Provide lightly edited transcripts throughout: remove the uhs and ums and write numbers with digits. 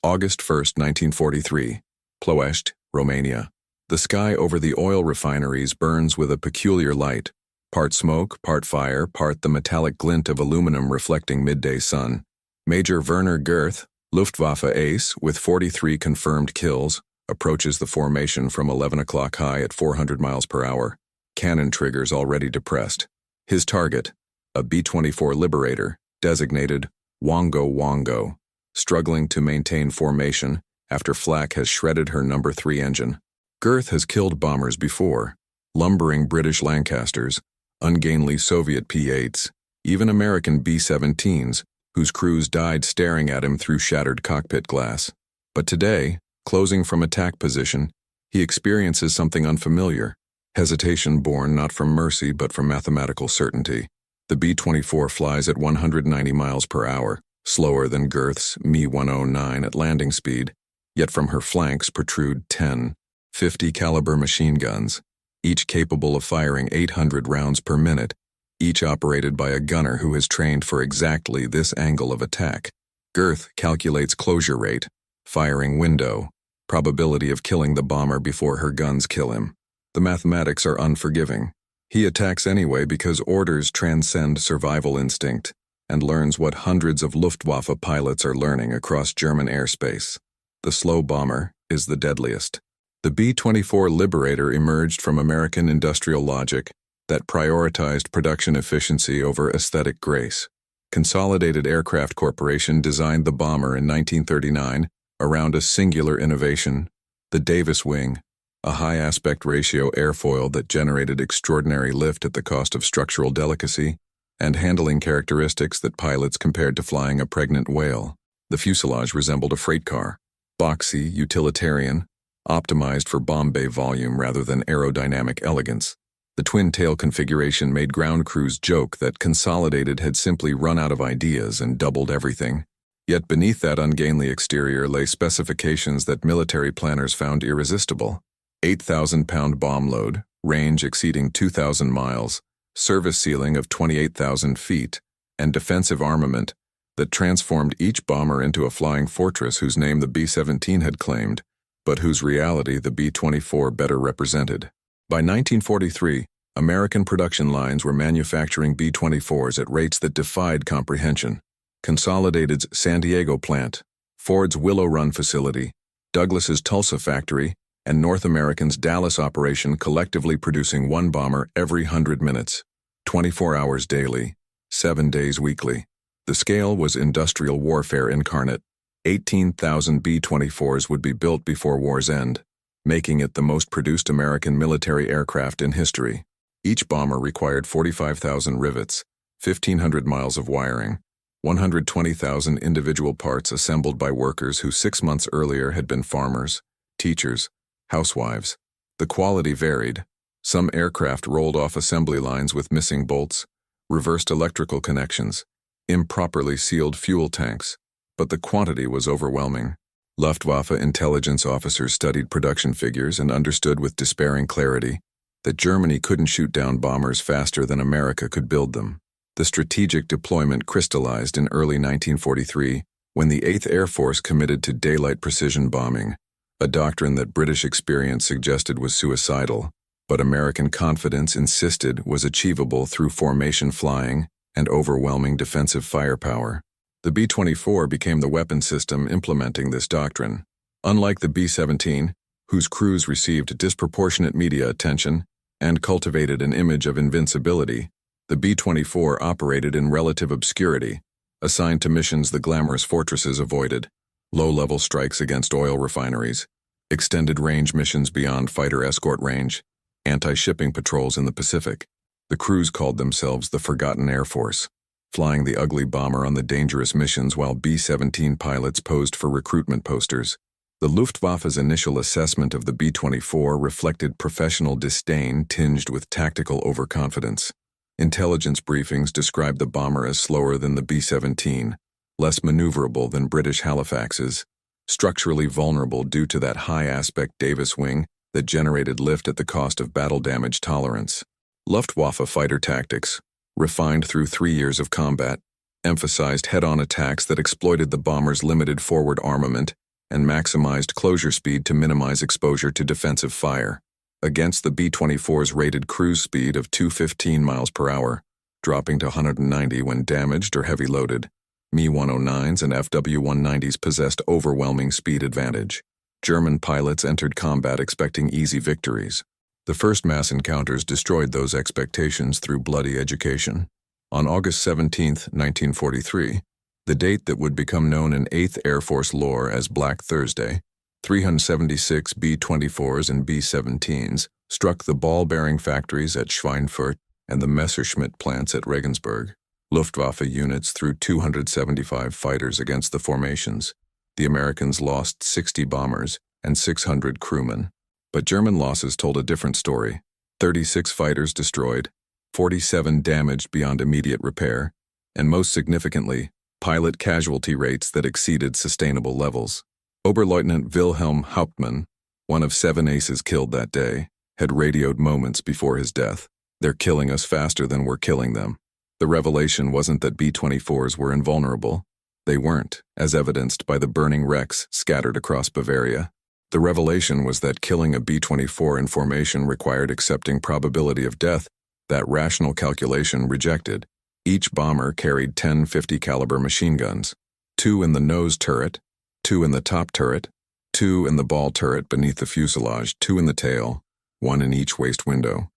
August 1, 1943, Ploiești, Romania. The sky over the oil refineries burns with a peculiar light, part smoke, part fire, part the metallic glint of aluminum reflecting midday sun. Major Werner Goethe, Luftwaffe ace, with 43 confirmed kills, approaches the formation from 11 o'clock high at 400 miles per hour, cannon triggers already depressed. His target, a B-24 Liberator, designated Wongo Wongo, struggling to maintain formation after flak has shredded her No. 3 engine. Goethe has killed bombers before, lumbering British Lancasters, ungainly Soviet P-8s, even American B-17s, whose crews died staring at him through shattered cockpit glass. But today, closing from attack position, he experiences something unfamiliar, hesitation born not from mercy but from mathematical certainty. The B-24 flies at 190 miles per hour, slower than Goethe's Me-109 at landing speed, yet from her flanks protrude 10 50 caliber machine guns, each capable of firing 800 rounds per minute, each operated by a gunner who has trained for exactly this angle of attack. Goethe calculates closure rate, firing window, probability of killing the bomber before her guns kill him. The mathematics are unforgiving. He attacks anyway because orders transcend survival instinct, and learns what hundreds of Luftwaffe pilots are learning across German airspace. The slow bomber is the deadliest. The B-24 Liberator emerged from American industrial logic that prioritized production efficiency over aesthetic grace. Consolidated Aircraft Corporation designed the bomber in 1939 around a singular innovation, the Davis wing, a high aspect ratio airfoil that generated extraordinary lift at the cost of structural delicacy and handling characteristics that pilots compared to flying a pregnant whale. The fuselage resembled a freight car, boxy, utilitarian, optimized for bomb bay volume rather than aerodynamic elegance. The twin-tail configuration made ground crews joke that Consolidated had simply run out of ideas and doubled everything. Yet beneath that ungainly exterior lay specifications that military planners found irresistible. 8,000-pound bomb load, range exceeding 2,000 miles, service ceiling of 28,000 feet, and defensive armament that transformed each bomber into a flying fortress whose name the B-17 had claimed, but whose reality the B-24 better represented. By 1943, American production lines were manufacturing B-24s at rates that defied comprehension. Consolidated's San Diego plant, Ford's Willow Run facility, Douglas's Tulsa factory, and North American's Dallas operation collectively producing one bomber every 100 minutes, 24 hours daily, 7 days weekly. The scale was industrial warfare incarnate. 18,000 B-24s would be built before war's end, making it the most produced American military aircraft in history. Each bomber required 45,000 rivets, 1,500 miles of wiring, 120,000 individual parts assembled by workers who 6 months earlier had been farmers, teachers, housewives. The quality varied. Some aircraft rolled off assembly lines with missing bolts, reversed electrical connections, improperly sealed fuel tanks, but the quantity was overwhelming. Luftwaffe intelligence officers studied production figures and understood with despairing clarity that Germany couldn't shoot down bombers faster than America could build them. The strategic deployment crystallized in early 1943 when the 8th Air Force committed to daylight precision bombing, a doctrine that British experience suggested was suicidal, but American confidence insisted was achievable through formation flying and overwhelming defensive firepower. The B-24 became the weapon system implementing this doctrine. Unlike the B-17, whose crews received disproportionate media attention and cultivated an image of invincibility, the B-24 operated in relative obscurity, assigned to missions the glamorous fortresses avoided, low-level strikes against oil refineries, extended range missions beyond fighter escort range, anti-shipping patrols in the Pacific. The crews called themselves the Forgotten Air Force, flying the ugly bomber on the dangerous missions while B-17 pilots posed for recruitment posters. The Luftwaffe's initial assessment of the B-24 reflected professional disdain tinged with tactical overconfidence. Intelligence briefings described the bomber as slower than the B-17, less maneuverable than British Halifaxes, structurally vulnerable due to that high-aspect Davis wing that generated lift at the cost of battle damage tolerance. Luftwaffe fighter tactics, refined through 3 years of combat, emphasized head-on attacks that exploited the bomber's limited forward armament and maximized closure speed to minimize exposure to defensive fire. Against the B-24's rated cruise speed of 215 miles per hour, dropping to 190 when damaged or heavy loaded, Me-109s and FW-190s possessed overwhelming speed advantage. German pilots entered combat expecting easy victories. The first mass encounters destroyed those expectations through bloody education. On August 17, 1943, the date that would become known in 8th Air Force lore as Black Thursday, 376 B-24s and B-17s struck the ball-bearing factories at Schweinfurt and the Messerschmitt plants at Regensburg. Luftwaffe units threw 275 fighters against the formations. The Americans lost 60 bombers and 600 crewmen. But German losses told a different story. 36 fighters destroyed, 47 damaged beyond immediate repair, and most significantly, pilot casualty rates that exceeded sustainable levels. Oberleutnant Wilhelm Hauptmann, one of 7 aces killed that day, had radioed moments before his death. "They're killing us faster than we're killing them." The revelation wasn't that B-24s were invulnerable. They weren't, as evidenced by the burning wrecks scattered across Bavaria. The revelation was that killing a B-24 in formation required accepting probability of death that rational calculation rejected. Each bomber carried 10 50 caliber machine guns, 2 in the nose turret, 2 in the top turret, 2 in the ball turret beneath the fuselage, 2 in the tail, 1 in each waist window.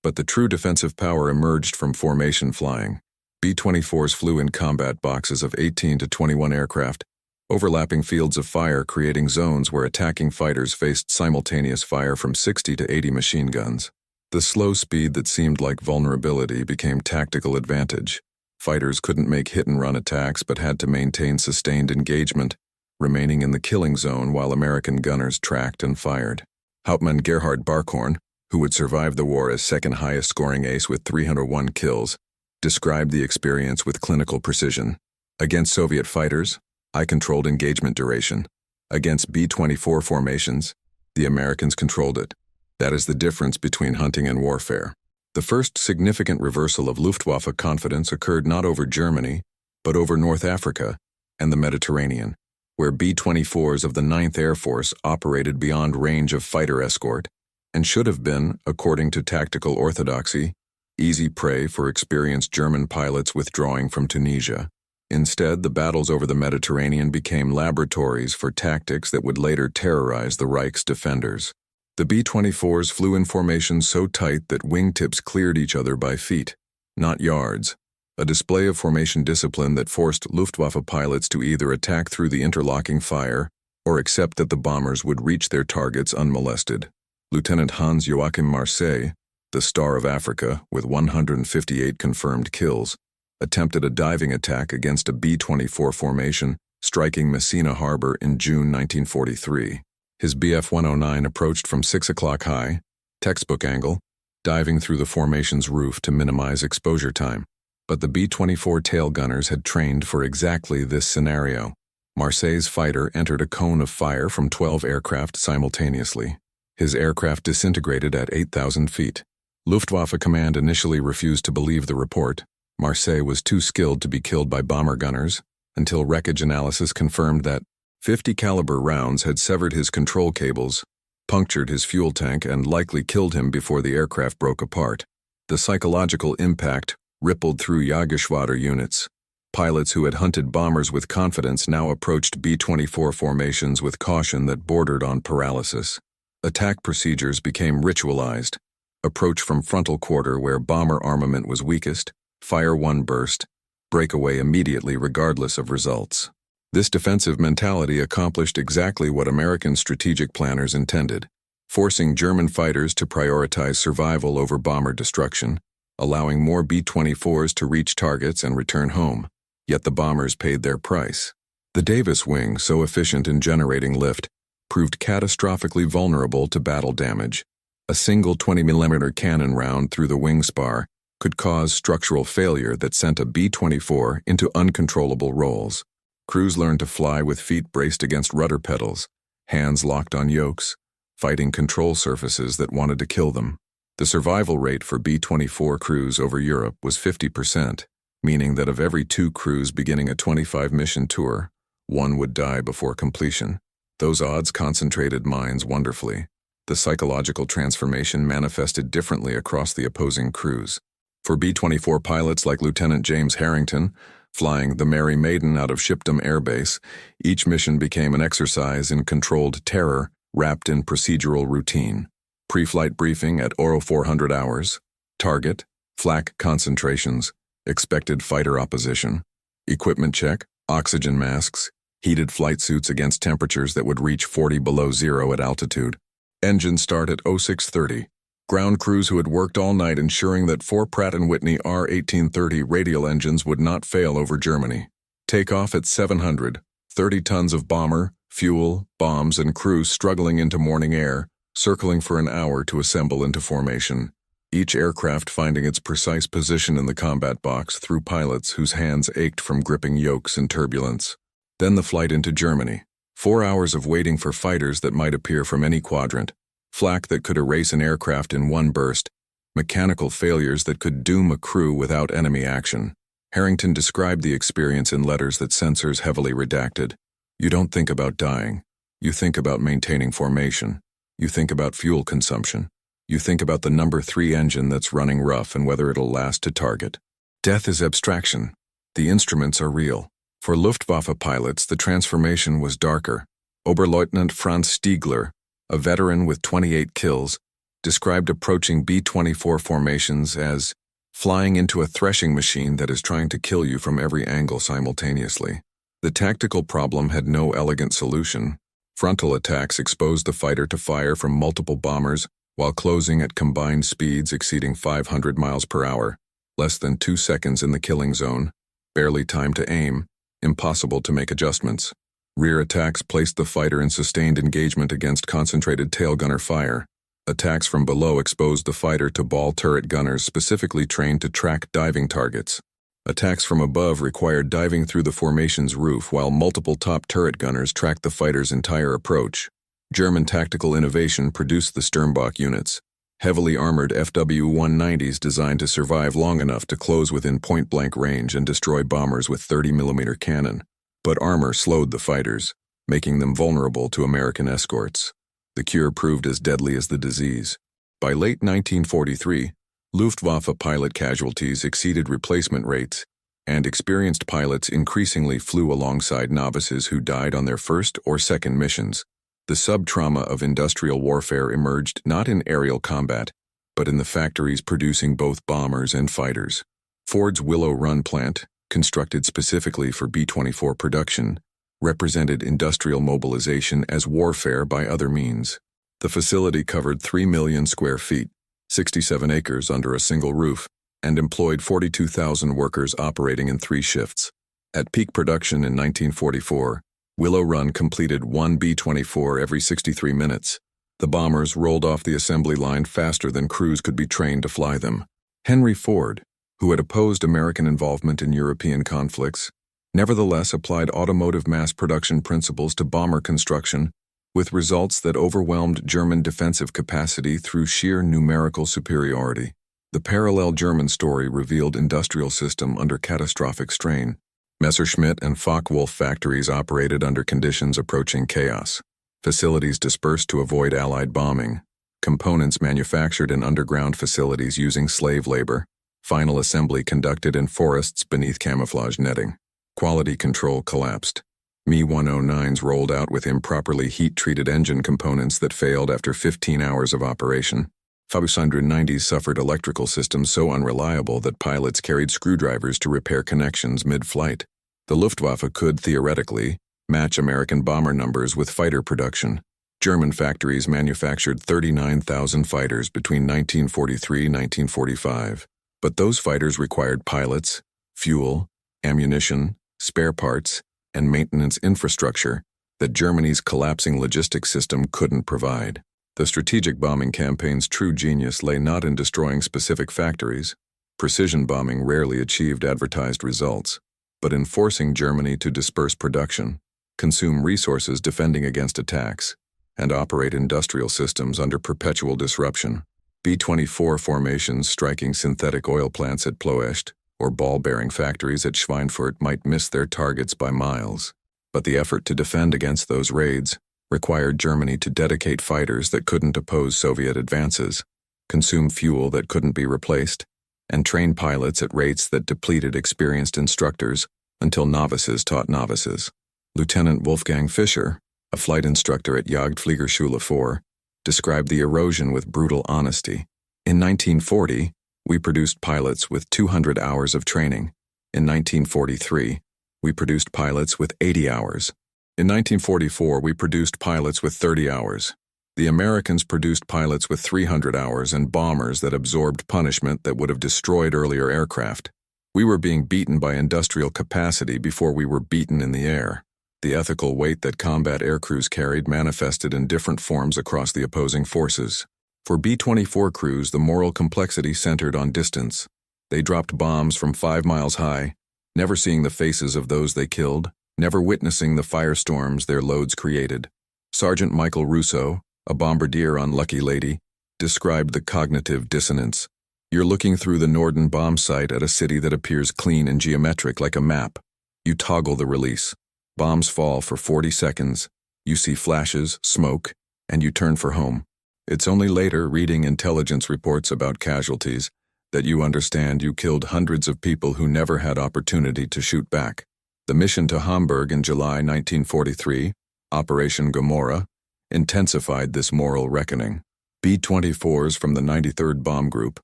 But the true defensive power emerged from formation flying. B-24s flew in combat boxes of 18 to 21 aircraft, overlapping fields of fire creating zones where attacking fighters faced simultaneous fire from 60 to 80 machine guns. The slow speed that seemed like vulnerability became tactical advantage. Fighters couldn't make hit-and-run attacks but had to maintain sustained engagement, remaining in the killing zone while American gunners tracked and fired. Hauptmann Gerhard Barkhorn, who would survive the war as second highest scoring ace with 301 kills, described the experience with clinical precision. Against Soviet fighters, I controlled engagement duration. Against B-24 formations, the Americans controlled it. That is the difference between hunting and warfare. The first significant reversal of Luftwaffe confidence occurred not over Germany, but over North Africa and the Mediterranean, where B-24s of the 9th Air Force operated beyond range of fighter escort and should have been, according to tactical orthodoxy, easy prey for experienced German pilots withdrawing from Tunisia. Instead, the battles over the Mediterranean became laboratories for tactics that would later terrorize the Reich's defenders. The B-24s flew in formation so tight that wingtips cleared each other by feet, not yards, a display of formation discipline that forced Luftwaffe pilots to either attack through the interlocking fire or accept that the bombers would reach their targets unmolested. Lieutenant Hans Joachim Marseille, the Star of Africa with 158 confirmed kills, attempted a diving attack against a B-24 formation, striking Messina Harbor in June 1943. His Bf-109 approached from 6 o'clock high, textbook angle, diving through the formation's roof to minimize exposure time. But the B-24 tail gunners had trained for exactly this scenario. Marseille's fighter entered a cone of fire from 12 aircraft simultaneously. His aircraft disintegrated at 8,000 feet. Luftwaffe command initially refused to believe the report. Marseille was too skilled to be killed by bomber gunners, until wreckage analysis confirmed that 50 caliber rounds had severed his control cables, punctured his fuel tank, and likely killed him before the aircraft broke apart. The psychological impact rippled through Jägerschwader units. Pilots who had hunted bombers with confidence now approached B-24 formations with caution that bordered on paralysis. Attack procedures became ritualized. Approach from frontal quarter where bomber armament was weakest, fire one burst, break away immediately regardless of results. This defensive mentality accomplished exactly what American strategic planners intended, forcing German fighters to prioritize survival over bomber destruction, allowing more B-24s to reach targets and return home. Yet the bombers paid their price. The Davis wing, so efficient in generating lift, proved catastrophically vulnerable to battle damage. A single 20mm cannon round through the wing spar could cause structural failure that sent a B-24 into uncontrollable rolls. Crews learned to fly with feet braced against rudder pedals, hands locked on yokes, fighting control surfaces that wanted to kill them. The survival rate for B-24 crews over Europe was 50%, meaning that of every 2 crews beginning a 25-mission tour, 1 would die before completion. Those odds concentrated minds wonderfully. The psychological transformation manifested differently across the opposing crews. For B-24 pilots like Lieutenant James Harrington, flying the Mary Maiden out of Shipdham Air Base, each mission became an exercise in controlled terror wrapped in procedural routine. Pre-flight briefing at 0400 hours. Target, flak concentrations, expected fighter opposition. Equipment check, oxygen masks, heated flight suits against temperatures that would reach 40 below zero at altitude. Engine start at 0630. Ground crews who had worked all night ensuring that 4 Pratt & Whitney R1830 radial engines would not fail over Germany. Takeoff at 700. 30 tons of bomber, fuel, bombs, and crew struggling into morning air, circling for an hour to assemble into formation. Each aircraft finding its precise position in the combat box through pilots whose hands ached from gripping yokes in turbulence. Then the flight into Germany. 4 hours of waiting for fighters that might appear from any quadrant. Flak that could erase an aircraft in one burst. Mechanical failures that could doom a crew without enemy action. Harrington described the experience in letters that censors heavily redacted. You don't think about dying. You think about maintaining formation. You think about fuel consumption. You think about the number 3 engine that's running rough and whether it'll last to target. Death is abstraction. The instruments are real. For Luftwaffe pilots, the transformation was darker. Oberleutnant Franz Stiegler, a veteran with 28 kills, described approaching B-24 formations as flying into a threshing machine that is trying to kill you from every angle simultaneously. The tactical problem had no elegant solution. Frontal attacks exposed the fighter to fire from multiple bombers while closing at combined speeds exceeding 500 miles per hour, less than 2 seconds in the killing zone, barely time to aim, impossible to make adjustments. Rear attacks placed the fighter in sustained engagement against concentrated tail gunner fire. Attacks from below exposed the fighter to ball turret gunners specifically trained to track diving targets. Attacks from above required diving through the formation's roof while multiple top turret gunners tracked the fighter's entire approach. German tactical innovation produced the Sturmbach units, heavily armored FW-190s designed to survive long enough to close within point-blank range and destroy bombers with 30mm cannon. But armor slowed the fighters, making them vulnerable to American escorts. The cure proved as deadly as the disease. By late 1943, Luftwaffe pilot casualties exceeded replacement rates, and experienced pilots increasingly flew alongside novices who died on their first or second missions. The sub-trauma of industrial warfare emerged not in aerial combat, but in the factories producing both bombers and fighters. Ford's Willow Run plant, constructed specifically for B-24 production, represented industrial mobilization as warfare by other means. The facility covered 3 million square feet, 67 acres under a single roof, and employed 42,000 workers operating in 3 shifts. At peak production in 1944, Willow Run completed 1 B-24 every 63 minutes. The bombers rolled off the assembly line faster than crews could be trained to fly them. Henry Ford, who had opposed American involvement in European conflicts, nevertheless applied automotive mass production principles to bomber construction, with results that overwhelmed German defensive capacity through sheer numerical superiority. The parallel German story revealed industrial system under catastrophic strain. Messerschmitt and Focke-Wulf factories operated under conditions approaching chaos. Facilities dispersed to avoid Allied bombing. Components manufactured in underground facilities using slave labor. Final assembly conducted in forests beneath camouflage netting. Quality control collapsed. Me-109s rolled out with improperly heat-treated engine components that failed after 15 hours of operation. Faust-190s suffered electrical systems so unreliable that pilots carried screwdrivers to repair connections mid-flight. The Luftwaffe could, theoretically, match American bomber numbers with fighter production. German factories manufactured 39,000 fighters between 1943 and 1945. But those fighters required pilots, fuel, ammunition, spare parts, and maintenance infrastructure that Germany's collapsing logistics system couldn't provide. The strategic bombing campaign's true genius lay not in destroying specific factories. Precision bombing rarely achieved advertised results, but in forcing Germany to disperse production, consume resources defending against attacks, and operate industrial systems under perpetual disruption. B-24 formations striking synthetic oil plants at Ploiești or ball-bearing factories at Schweinfurt might miss their targets by miles, but the effort to defend against those raids, required Germany to dedicate fighters that couldn't oppose Soviet advances, consume fuel that couldn't be replaced, and train pilots at rates that depleted experienced instructors until novices taught novices. Lieutenant Wolfgang Fischer, a flight instructor at Jagdfliegerschule 4, described the erosion with brutal honesty. In 1940, we produced pilots with 200 hours of training. In 1943, we produced pilots with 80 hours. In 1944, we produced pilots with 30 hours. The Americans produced pilots with 300 hours and bombers that absorbed punishment that would have destroyed earlier aircraft. We were being beaten by industrial capacity before we were beaten in the air. The ethical weight that combat aircrews carried manifested in different forms across the opposing forces. For B-24 crews, the moral complexity centered on distance. They dropped bombs from 5 miles high, never seeing the faces of those they killed, never witnessing the firestorms their loads created. Sergeant Michael Russo, a bombardier on Lucky Lady, described the cognitive dissonance. You're looking through the Norden bomb site at a city that appears clean and geometric like a map. You toggle the release. Bombs fall for 40 seconds. You see flashes, smoke, and you turn for home. It's only later, reading intelligence reports about casualties, that you understand you killed hundreds of people who never had opportunity to shoot back. The mission to Hamburg in July 1943, Operation Gomorrah, intensified this moral reckoning. B-24s from the 93rd Bomb Group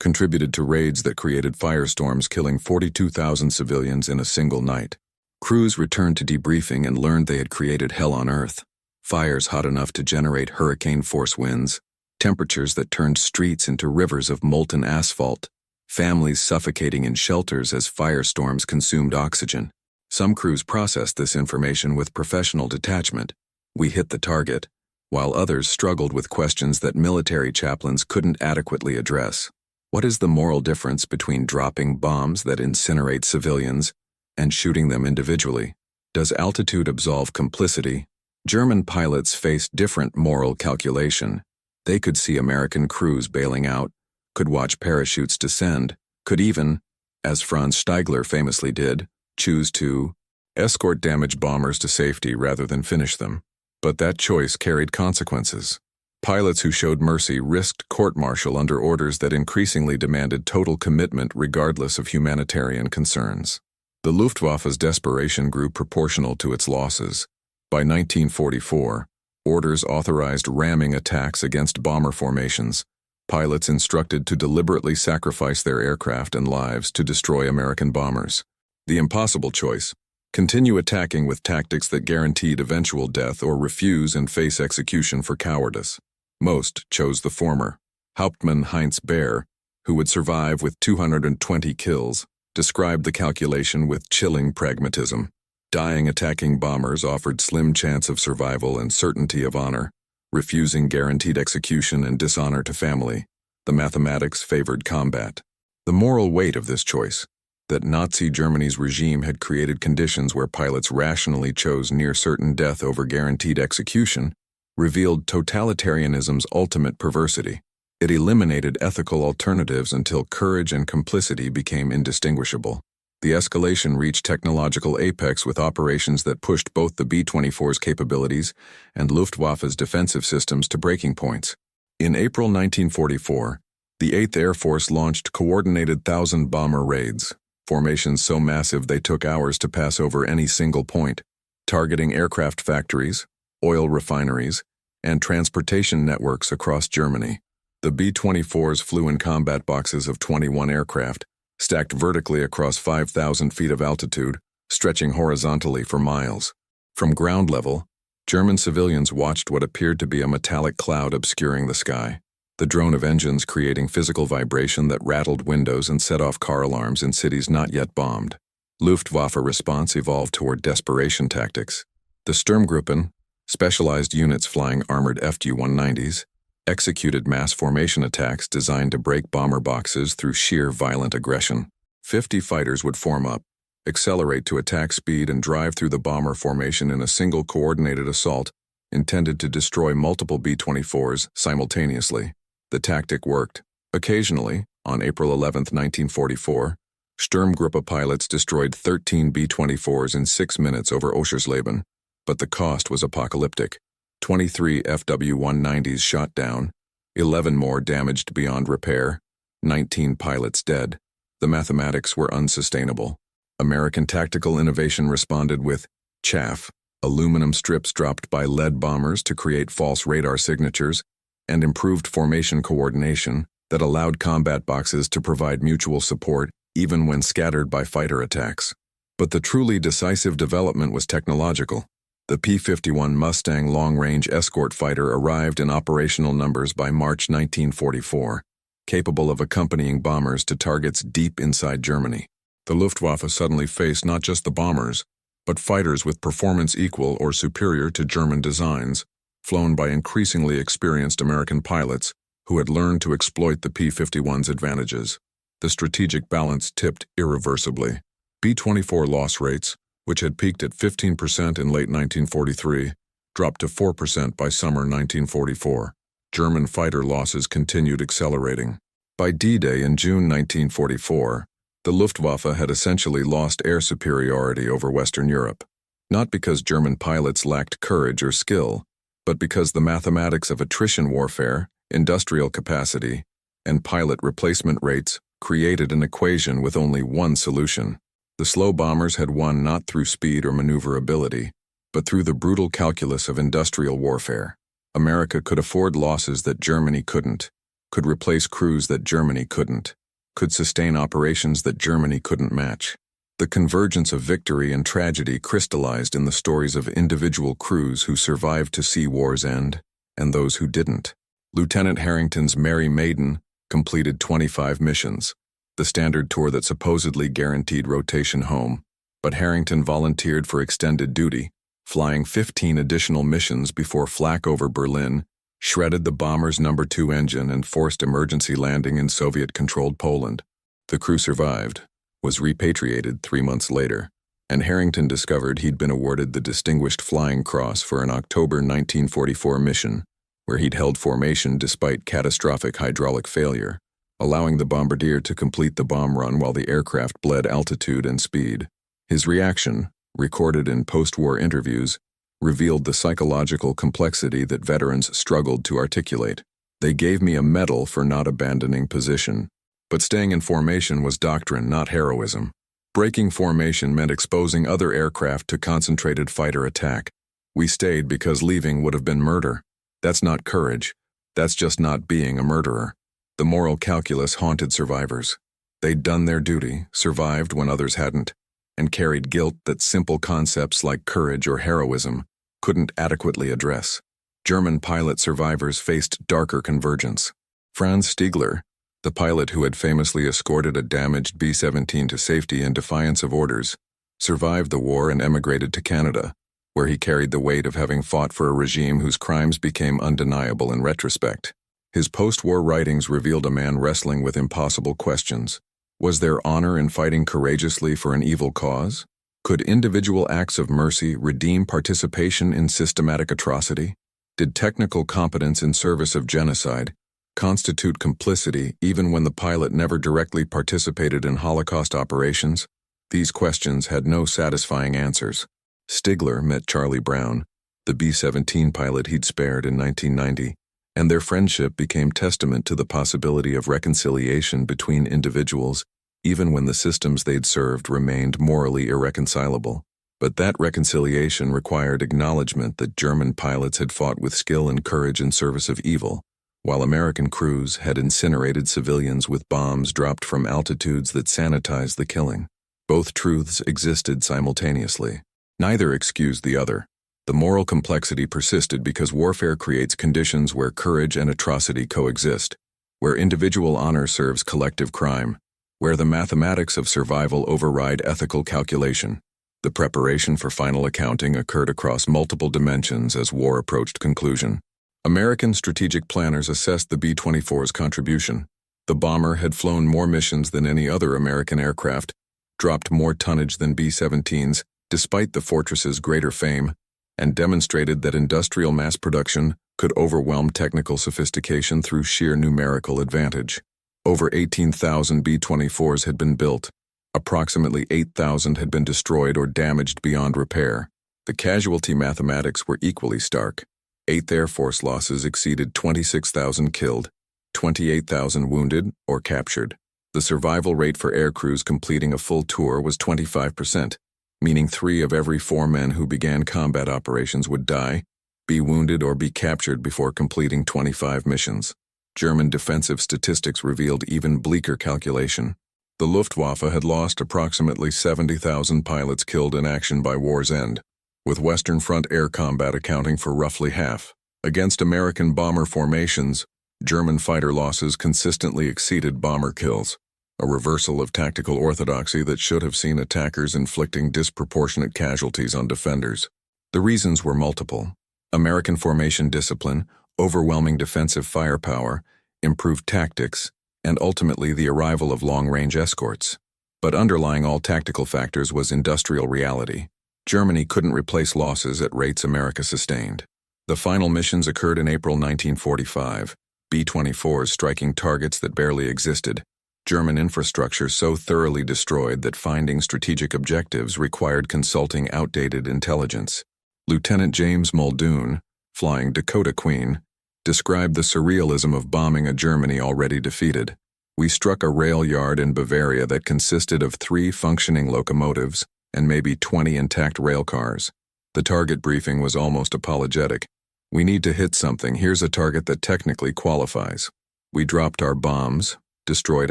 contributed to raids that created firestorms, killing 42,000 civilians in a single night. Crews returned to debriefing and learned they had created hell on Earth. Fires hot enough to generate hurricane-force winds, temperatures that turned streets into rivers of molten asphalt, families suffocating in shelters as firestorms consumed oxygen. Some crews processed this information with professional detachment. We hit the target, while others struggled with questions that military chaplains couldn't adequately address. What is the moral difference between dropping bombs that incinerate civilians and shooting them individually? Does altitude absolve complicity? German pilots faced different moral calculation. They could see American crews bailing out, could watch parachutes descend, could even, as Franz Steigler famously did, choose to escort damaged bombers to safety rather than finish them. But that choice carried consequences. Pilots who showed mercy risked court-martial under orders that increasingly demanded total commitment regardless of humanitarian concerns. The Luftwaffe's desperation grew proportional to its losses. By 1944, orders authorized ramming attacks against bomber formations, pilots instructed to deliberately sacrifice their aircraft and lives to destroy American bombers. The impossible choice: continue attacking with tactics that guaranteed eventual death or refuse and face execution for cowardice. Most chose the former. Hauptmann Heinz Baer, who would survive with 220 kills, described the calculation with chilling pragmatism. Dying attacking bombers offered slim chance of survival and certainty of honor, refusing guaranteed execution and dishonor to family. The mathematics favored combat. The moral weight of this choice, that Nazi Germany's regime had created conditions where pilots rationally chose near-certain death over guaranteed execution, revealed totalitarianism's ultimate perversity. It eliminated ethical alternatives until courage and complicity became indistinguishable. The escalation reached technological apex with operations that pushed both the B-24's capabilities and Luftwaffe's defensive systems to breaking points. In April 1944, the 8th Air Force launched coordinated 1,000-bomber raids, formations so massive they took hours to pass over any single point, targeting aircraft factories, oil refineries, and transportation networks across Germany. The B-24s flew in combat boxes of 21 aircraft, stacked vertically across 5,000 feet of altitude, stretching horizontally for miles. From ground level, German civilians watched what appeared to be a metallic cloud obscuring the sky, the drone of engines creating physical vibration that rattled windows and set off car alarms in cities not yet bombed. Luftwaffe response evolved toward desperation tactics. The Sturmgruppen, specialized units flying armored Fu-190s, executed mass formation attacks designed to break bomber boxes through sheer violent aggression. 50 fighters would form up, accelerate to attack speed, and drive through the bomber formation in a single coordinated assault intended to destroy multiple B-24s simultaneously. The tactic worked. Occasionally, on April 11, 1944, Sturmgruppe pilots destroyed 13 B-24s in 6 minutes over Oschersleben, but the cost was apocalyptic. 23 FW-190s shot down, 11 more damaged beyond repair, 19 pilots dead. The mathematics were unsustainable. American tactical innovation responded with chaff, aluminum strips dropped by lead bombers to create false radar signatures, and improved formation coordination that allowed combat boxes to provide mutual support even when scattered by fighter attacks. But the truly decisive development was technological. The P-51 Mustang long-range escort fighter arrived in operational numbers by March 1944, capable of accompanying bombers to targets deep inside Germany. The Luftwaffe suddenly faced not just the bombers, but fighters with performance equal or superior to German designs, flown by increasingly experienced American pilots who had learned to exploit the P-51's advantages. The strategic balance tipped irreversibly. B-24 loss rates, which had peaked at 15% in late 1943, dropped to 4% by summer 1944. German fighter losses continued accelerating. By D-Day in June 1944, the Luftwaffe had essentially lost air superiority over Western Europe, not because German pilots lacked courage or skill, but because the mathematics of attrition warfare, industrial capacity, and pilot replacement rates created an equation with only one solution. The slow bombers had won not through speed or maneuverability, but through the brutal calculus of industrial warfare. America could afford losses that Germany couldn't, could replace crews that Germany couldn't, could sustain operations that Germany couldn't match. The convergence of victory and tragedy crystallized in the stories of individual crews who survived to see war's end, and those who didn't. Lieutenant Harrington's Mary Maiden completed 25 missions, the standard tour that supposedly guaranteed rotation home, but Harrington volunteered for extended duty, flying 15 additional missions before flak over Berlin shredded the bomber's No. 2 engine and forced emergency landing in Soviet-controlled Poland. The crew survived, was repatriated 3 months later, and Harrington discovered he'd been awarded the Distinguished Flying Cross for an October 1944 mission, where he'd held formation despite catastrophic hydraulic failure, allowing the bombardier to complete the bomb run while the aircraft bled altitude and speed. His reaction, recorded in post-war interviews, revealed the psychological complexity that veterans struggled to articulate. They gave me a medal for not abandoning position. But staying in formation was doctrine, not heroism. Breaking formation meant exposing other aircraft to concentrated fighter attack. We stayed because leaving would have been murder. That's not courage. That's just not being a murderer. The moral calculus haunted survivors. They'd done their duty, survived when others hadn't, and carried guilt that simple concepts like courage or heroism couldn't adequately address. German pilot survivors faced darker convergence. Franz Stiegler, the pilot who had famously escorted a damaged B-17 to safety in defiance of orders, survived the war and emigrated to Canada, where he carried the weight of having fought for a regime whose crimes became undeniable in retrospect. His post-war writings revealed a man wrestling with impossible questions. Was there honor in fighting courageously for an evil cause? Could individual acts of mercy redeem participation in systematic atrocity? Did technical competence in service of genocide constitute complicity even when the pilot never directly participated in Holocaust operations? These questions had no satisfying answers. Stiegler met Charlie Brown, the B-17 pilot he'd spared in 1990, and their friendship became testament to the possibility of reconciliation between individuals, even when the systems they'd served remained morally irreconcilable. But that reconciliation required acknowledgement that German pilots had fought with skill and courage in service of evil, while American crews had incinerated civilians with bombs dropped from altitudes that sanitized the killing. Both truths existed simultaneously. Neither excused the other. The moral complexity persisted because warfare creates conditions where courage and atrocity coexist, where individual honor serves collective crime, where the mathematics of survival override ethical calculation. The preparation for final accounting occurred across multiple dimensions as war approached conclusion. American strategic planners assessed the B-24's contribution. The bomber had flown more missions than any other American aircraft, dropped more tonnage than B-17s, despite the fortress's greater fame, and demonstrated that industrial mass production could overwhelm technical sophistication through sheer numerical advantage. Over 18,000 B-24s had been built. Approximately 8,000 had been destroyed or damaged beyond repair. The casualty mathematics were equally stark. Eighth Air Force losses exceeded 26,000 killed, 28,000 wounded or captured. The survival rate for air crews completing a full tour was 25%, meaning 3 of every 4 men who began combat operations would die, be wounded, or be captured before completing 25 missions. German defensive statistics revealed even bleaker calculation. The Luftwaffe had lost approximately 70,000 pilots killed in action by war's end, with Western Front air combat accounting for roughly half. Against American bomber formations, German fighter losses consistently exceeded bomber kills, a reversal of tactical orthodoxy that should have seen attackers inflicting disproportionate casualties on defenders. The reasons were multiple: American formation discipline, overwhelming defensive firepower, improved tactics, and ultimately the arrival of long-range escorts. But underlying all tactical factors was industrial reality. Germany couldn't replace losses at rates America sustained. The final missions occurred in April 1945, B-24s striking targets that barely existed, German infrastructure so thoroughly destroyed that finding strategic objectives required consulting outdated intelligence. Lieutenant James Muldoon, flying Dakota Queen, described the surrealism of bombing a Germany already defeated. We struck a rail yard in Bavaria that consisted of 3 functioning locomotives and maybe 20 intact rail cars. The target briefing was almost apologetic. We need to hit something. Here's a target that technically qualifies. We dropped our bombs, destroyed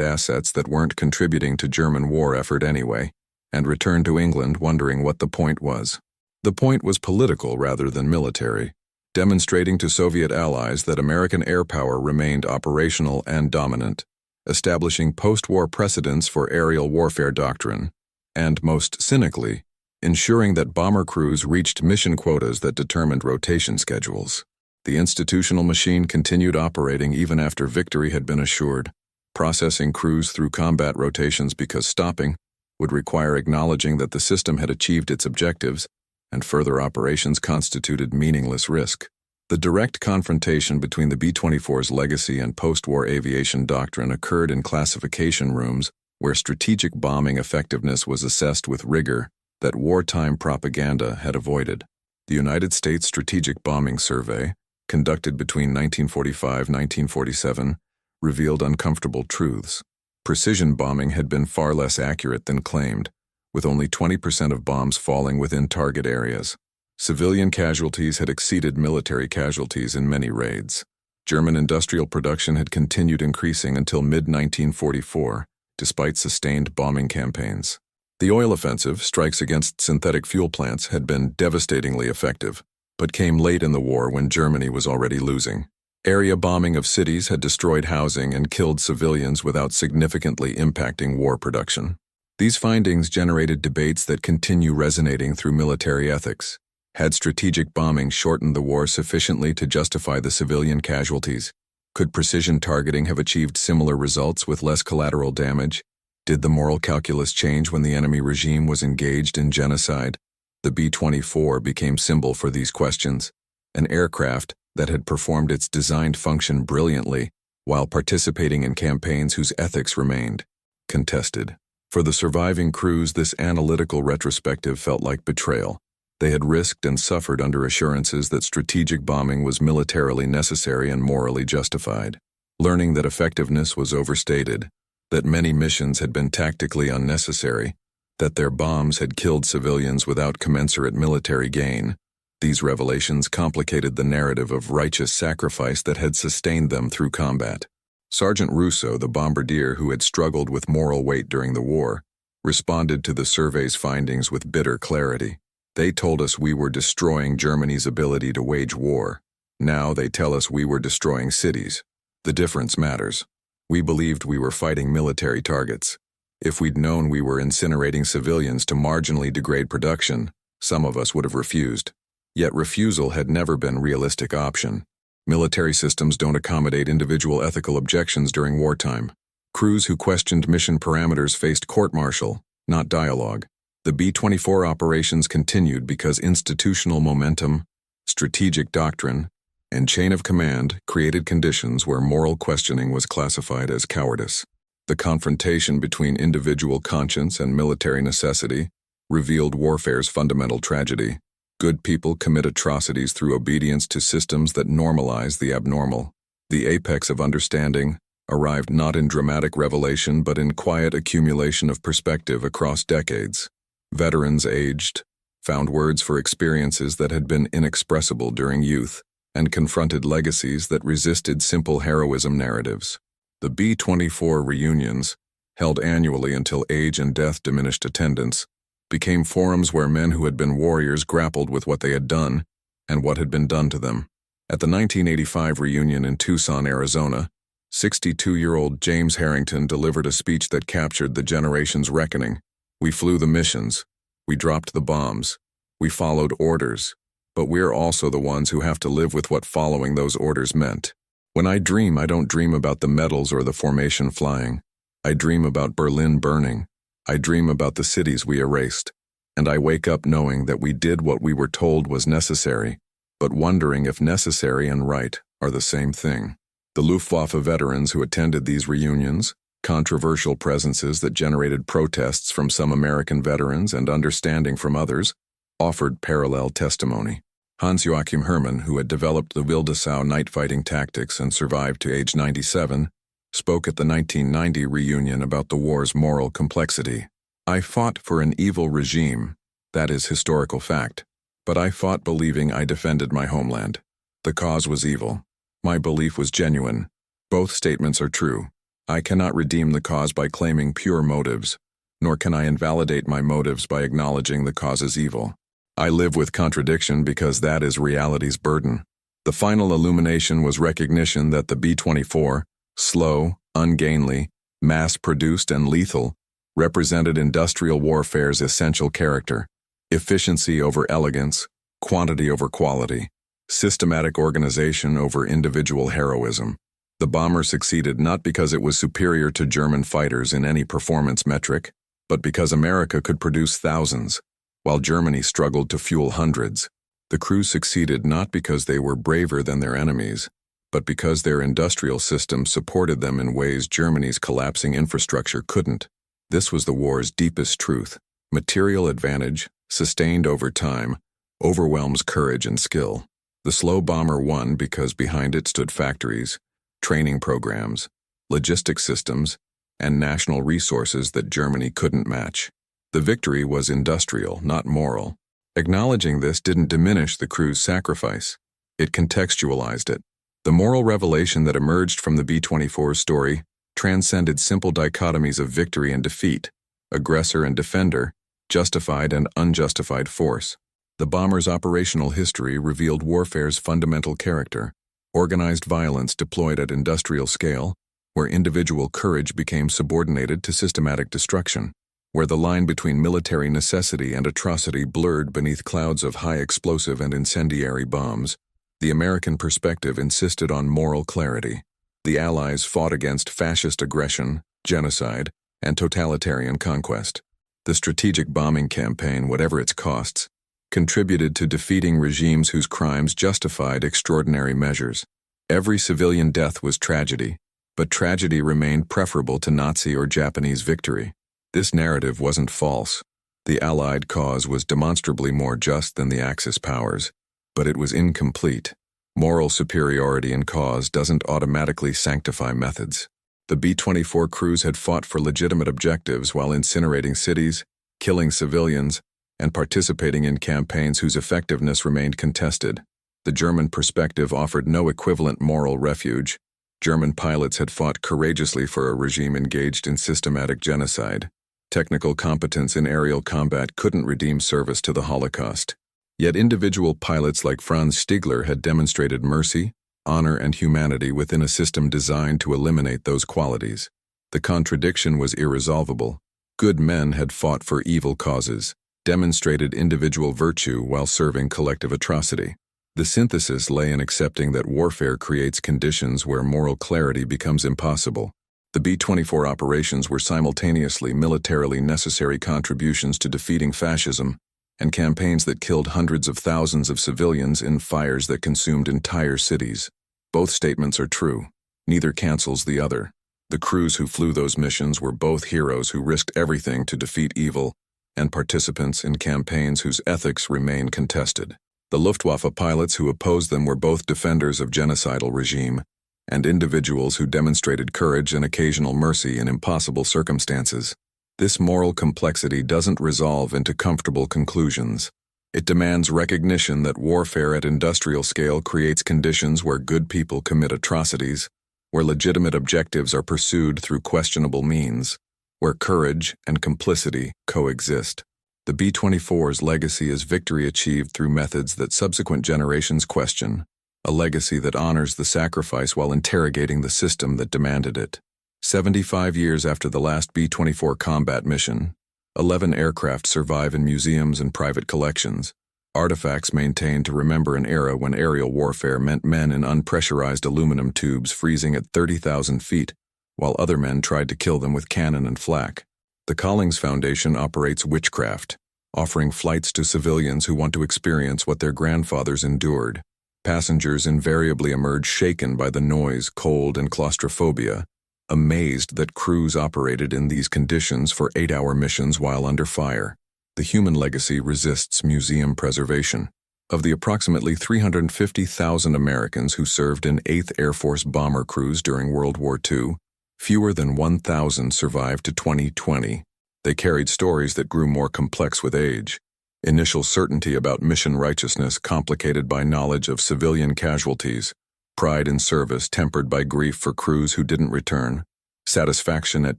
assets that weren't contributing to German war effort anyway, and returned to England wondering what the point was. The point was political rather than military, demonstrating to Soviet allies that American air power remained operational and dominant, establishing post-war precedents for aerial warfare doctrine, and most cynically, ensuring that bomber crews reached mission quotas that determined rotation schedules. The institutional machine continued operating even after victory had been assured, processing crews through combat rotations because stopping would require acknowledging that the system had achieved its objectives and further operations constituted meaningless risk. The direct confrontation between the B-24's legacy and post-war aviation doctrine occurred in classification rooms where strategic bombing effectiveness was assessed with rigor that wartime propaganda had avoided. The United States Strategic Bombing Survey, conducted between 1945 and 1947, revealed uncomfortable truths. Precision bombing had been far less accurate than claimed, with only 20% of bombs falling within target areas. Civilian casualties had exceeded military casualties in many raids. German industrial production had continued increasing until mid-1944, despite sustained bombing campaigns. The oil offensive, strikes against synthetic fuel plants, had been devastatingly effective, but came late in the war when Germany was already losing. Area bombing of cities had destroyed housing and killed civilians without significantly impacting war production. These findings generated debates that continue resonating through military ethics. Had strategic bombing shortened the war sufficiently to justify the civilian casualties? Could precision targeting have achieved similar results with less collateral damage? Did the moral calculus change when the enemy regime was engaged in genocide? The B-24 became symbol for these questions, an aircraft that had performed its designed function brilliantly while participating in campaigns whose ethics remained contested. For the surviving crews, this analytical retrospective felt like betrayal. They had risked and suffered under assurances that strategic bombing was militarily necessary and morally justified. Learning that effectiveness was overstated, that many missions had been tactically unnecessary, that their bombs had killed civilians without commensurate military gain, these revelations complicated the narrative of righteous sacrifice that had sustained them through combat. Sergeant Russo, the bombardier who had struggled with moral weight during the war, responded to the survey's findings with bitter clarity. They told us we were destroying Germany's ability to wage war. Now they tell us we were destroying cities. The difference matters. We believed we were fighting military targets. If we'd known we were incinerating civilians to marginally degrade production, some of us would have refused. Yet refusal had never been a realistic option. Military systems don't accommodate individual ethical objections during wartime. Crews who questioned mission parameters faced court-martial, not dialogue. The B-24 operations continued because institutional momentum, strategic doctrine, and chain of command created conditions where moral questioning was classified as cowardice. The confrontation between individual conscience and military necessity revealed warfare's fundamental tragedy. Good people commit atrocities through obedience to systems that normalize the abnormal. The apex of understanding arrived not in dramatic revelation but in quiet accumulation of perspective across decades. Veterans aged, found words for experiences that had been inexpressible during youth, and confronted legacies that resisted simple heroism narratives. The B-24 reunions, held annually until age and death diminished attendance, became forums where men who had been warriors grappled with what they had done and what had been done to them. At the 1985 reunion in Tucson, Arizona, 62-year-old James Harrington delivered a speech that captured the generation's reckoning. We flew the missions. We dropped the bombs. We followed orders. But we're also the ones who have to live with what following those orders meant. When I dream, I don't dream about the medals or the formation flying. I dream about Berlin burning. I dream about the cities we erased. And I wake up knowing that we did what we were told was necessary, but wondering if necessary and right are the same thing. The Luftwaffe veterans who attended these reunions, controversial presences that generated protests from some American veterans and understanding from others, offered parallel testimony. Hans-Joachim Hermann, who had developed the Wildeshau night fighting tactics and survived to age 97, spoke at the 1990 reunion about the war's moral complexity. I fought for an evil regime, that is historical fact, but I fought believing I defended my homeland. The cause was evil. My belief was genuine. Both statements are true. I cannot redeem the cause by claiming pure motives, nor can I invalidate my motives by acknowledging the cause's evil. I live with contradiction because that is reality's burden. The final illumination was recognition that the B-24, slow, ungainly, mass-produced and lethal, represented industrial warfare's essential character: efficiency over elegance, quantity over quality, systematic organization over individual heroism. The bomber succeeded not because it was superior to German fighters in any performance metric, but because America could produce thousands, while Germany struggled to fuel hundreds. The crew succeeded not because they were braver than their enemies, but because their industrial system supported them in ways Germany's collapsing infrastructure couldn't. This was the war's deepest truth. Material advantage, sustained over time, overwhelms courage and skill. The slow bomber won because behind it stood factories, training programs, logistics systems, and national resources that Germany couldn't match. The victory was industrial, not moral. Acknowledging this didn't diminish the crew's sacrifice. It contextualized it. The moral revelation that emerged from the B-24's story transcended simple dichotomies of victory and defeat, aggressor and defender, justified and unjustified force. The bomber's operational history revealed warfare's fundamental character: organized violence deployed at industrial scale, where individual courage became subordinated to systematic destruction, where the line between military necessity and atrocity blurred beneath clouds of high explosive and incendiary bombs. The American perspective insisted on moral clarity. The Allies fought against fascist aggression, genocide, and totalitarian conquest. The strategic bombing campaign, whatever its costs, contributed to defeating regimes whose crimes justified extraordinary measures. Every civilian death was tragedy, but tragedy remained preferable to Nazi or Japanese victory. This narrative wasn't false. The Allied cause was demonstrably more just than the Axis powers, but it was incomplete. Moral superiority in cause doesn't automatically sanctify methods. The B-24 crews had fought for legitimate objectives while incinerating cities, killing civilians, and participating in campaigns whose effectiveness remained contested. The German perspective offered no equivalent moral refuge. German pilots had fought courageously for a regime engaged in systematic genocide. Technical competence in aerial combat couldn't redeem service to the Holocaust. Yet individual pilots like Franz Stiegler had demonstrated mercy, honor, and humanity within a system designed to eliminate those qualities. The contradiction was irresolvable. Good men had fought for evil causes, demonstrated individual virtue while serving collective atrocity. The synthesis lay in accepting that warfare creates conditions where moral clarity becomes impossible. The B-24 operations were simultaneously militarily necessary contributions to defeating fascism and campaigns that killed hundreds of thousands of civilians in fires that consumed entire cities. Both statements are true. Neither cancels the other. The crews who flew those missions were both heroes who risked everything to defeat evil, and participants in campaigns whose ethics remain contested. The Luftwaffe pilots who opposed them were both defenders of genocidal regime and individuals who demonstrated courage and occasional mercy in impossible circumstances. This moral complexity doesn't resolve into comfortable conclusions. It demands recognition that warfare at industrial scale creates conditions where good people commit atrocities, where legitimate objectives are pursued through questionable means, where courage and complicity coexist. The B-24's legacy is victory achieved through methods that subsequent generations question, a legacy that honors the sacrifice while interrogating the system that demanded it. 75 years after the last B-24 combat mission, 11 aircraft survive in museums and private collections, artifacts maintained to remember an era when aerial warfare meant men in unpressurized aluminum tubes freezing at 30,000 feet, while other men tried to kill them with cannon and flak. The Collings Foundation operates witchcraft, offering flights to civilians who want to experience what their grandfathers endured. Passengers invariably emerge shaken by the noise, cold, and claustrophobia, amazed that crews operated in these conditions for 8-hour missions while under fire. The human legacy resists museum preservation. Of the approximately 350,000 Americans who served in 8th Air Force bomber crews during World War II, fewer than 1,000 survived to 2020. They carried stories that grew more complex with age. Initial certainty about mission righteousness complicated by knowledge of civilian casualties, pride in service tempered by grief for crews who didn't return, satisfaction at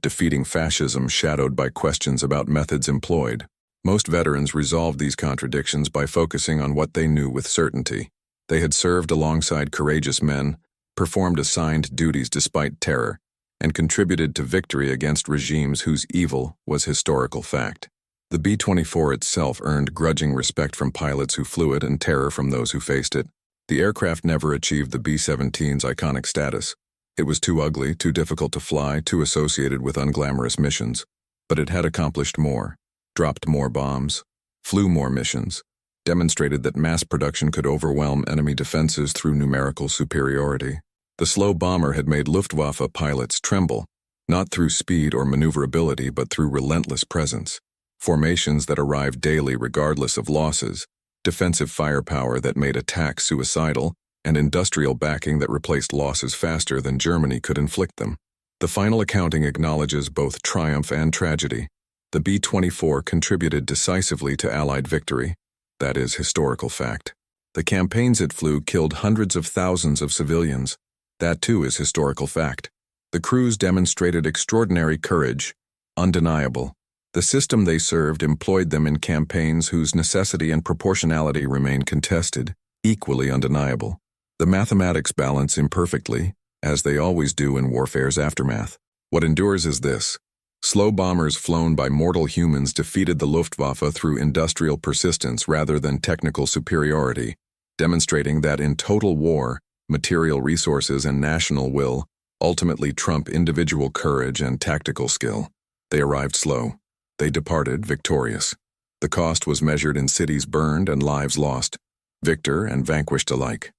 defeating fascism shadowed by questions about methods employed. Most veterans resolved these contradictions by focusing on what they knew with certainty. They had served alongside courageous men, performed assigned duties despite terror, and contributed to victory against regimes whose evil was historical fact. The B-24 itself earned grudging respect from pilots who flew it and terror from those who faced it. The aircraft never achieved the B-17's iconic status. It was too ugly, too difficult to fly, too associated with unglamorous missions. But it had accomplished more, dropped more bombs, flew more missions, demonstrated that mass production could overwhelm enemy defenses through numerical superiority. The slow bomber had made Luftwaffe pilots tremble, not through speed or maneuverability but through relentless presence. Formations that arrived daily regardless of losses, defensive firepower that made attack suicidal, and industrial backing that replaced losses faster than Germany could inflict them. The final accounting acknowledges both triumph and tragedy. The B-24 contributed decisively to Allied victory. That is historical fact. The campaigns it flew killed hundreds of thousands of civilians. That too is historical fact. The crews demonstrated extraordinary courage, undeniable. The system they served employed them in campaigns whose necessity and proportionality remain contested, equally undeniable. The mathematics balance imperfectly, as they always do in warfare's aftermath. What endures is this. Slow bombers flown by mortal humans defeated the Luftwaffe through industrial persistence rather than technical superiority, demonstrating that in total war, material resources and national will ultimately trump individual courage and tactical skill. They arrived slow. They departed victorious. The cost was measured in cities burned and lives lost, victor and vanquished alike.